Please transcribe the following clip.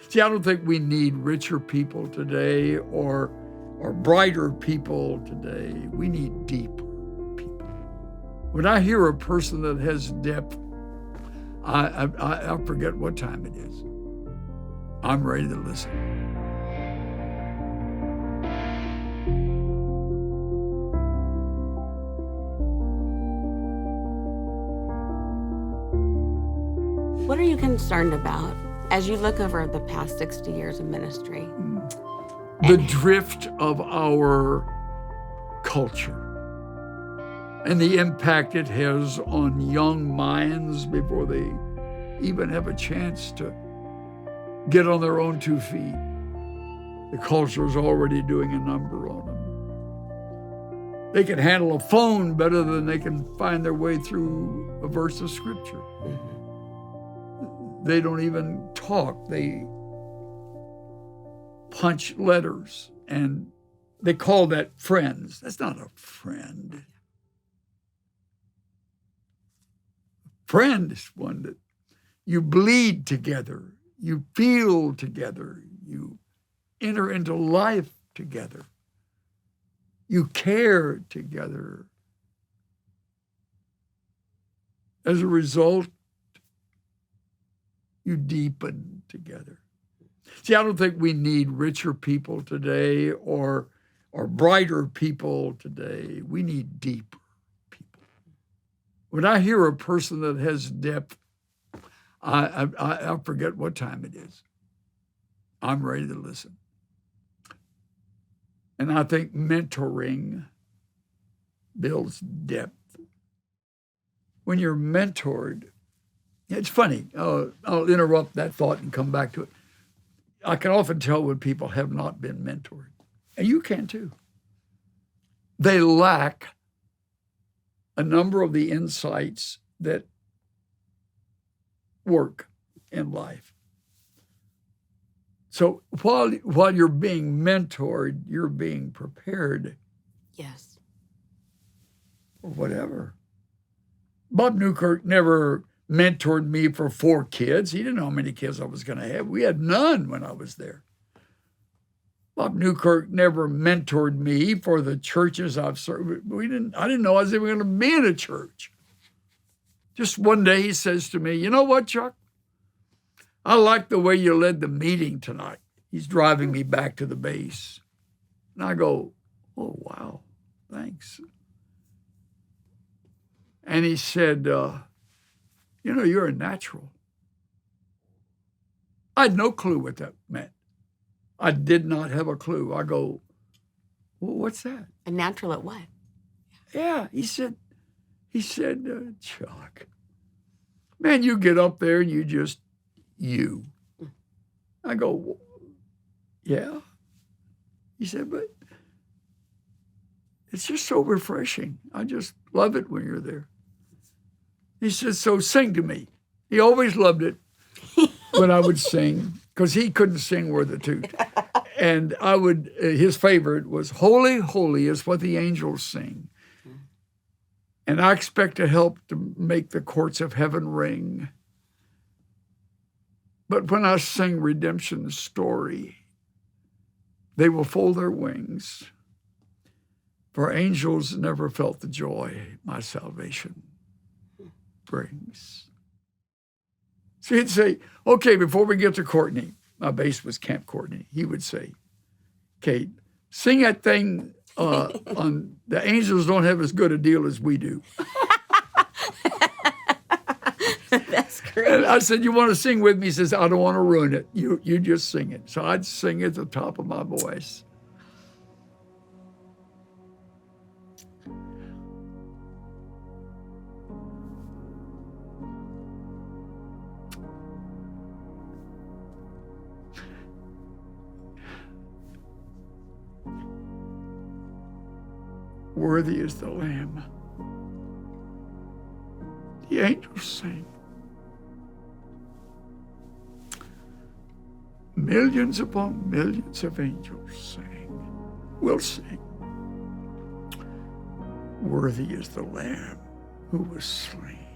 See, I don't think we need richer people today or brighter people today. We need deeper people. When I hear a person that has depth, I forget what time it is. I'm ready to listen. What are you concerned about as you look over the past 60 years of ministry? The drift of our culture and the impact it has on young minds before they even have a chance to get on their own 2 feet. The culture is already doing a number on them. They can handle a phone better than they can find their way through a verse of scripture. They don't even talk. They punch letters, and they call that friends. That's not a friend. Friend is one that you bleed together, you feel together, you enter into life together, you care together. As a result, you deepen together. See, I don't think we need richer people today or brighter people today. We need deeper people. When I hear a person that has depth, I forget what time it is. I'm ready to listen. And I think mentoring builds depth. When you're mentored, it's funny. I'll interrupt that thought and come back to it. I can often tell when people have not been mentored, and you can too. They lack a number of the insights that work in life. So while you're being mentored, you're being prepared. Yes. For whatever. Bob Newkirk never mentored me for 4 kids. He didn't know how many kids I was going to have. We had none when I was there. Bob Newkirk never mentored me for the churches I've served. I didn't know I was even going to be in a church. Just one day he says to me, "You know what, Chuck? I like the way you led the meeting tonight." He's driving me back to the base. And I go, "Oh, wow, thanks." And he said, "You know, you're a natural." I had no clue what that meant. I did not have a clue. I go, "Well, what's that?" A natural at what? Yeah, he said, "Chuck, man, you get up there and you just, you." I go, "Well, yeah." He said, "But it's just so refreshing. I just love it when you're there." He said, "So sing to me." He always loved it when I would sing, because he couldn't sing worth a toot. And I would, his favorite was, "Holy, holy is what the angels sing. And I expect to help to make the courts of heaven ring. But when I sing redemption's story, they will fold their wings, for angels never felt the joy my salvation brings." So he'd say, "Okay, before we get to Courtney," my base was Camp Courtney, he would say, "Kate, sing that thing on the angels don't have as good a deal as we do." That's great. And I said, "You want to sing with me?" He says, "I don't want to ruin it. You just sing it." So I'd sing at the top of my voice. Worthy is the Lamb. The angels sing. Millions upon millions of angels sing. Will sing. Worthy is the Lamb who was slain.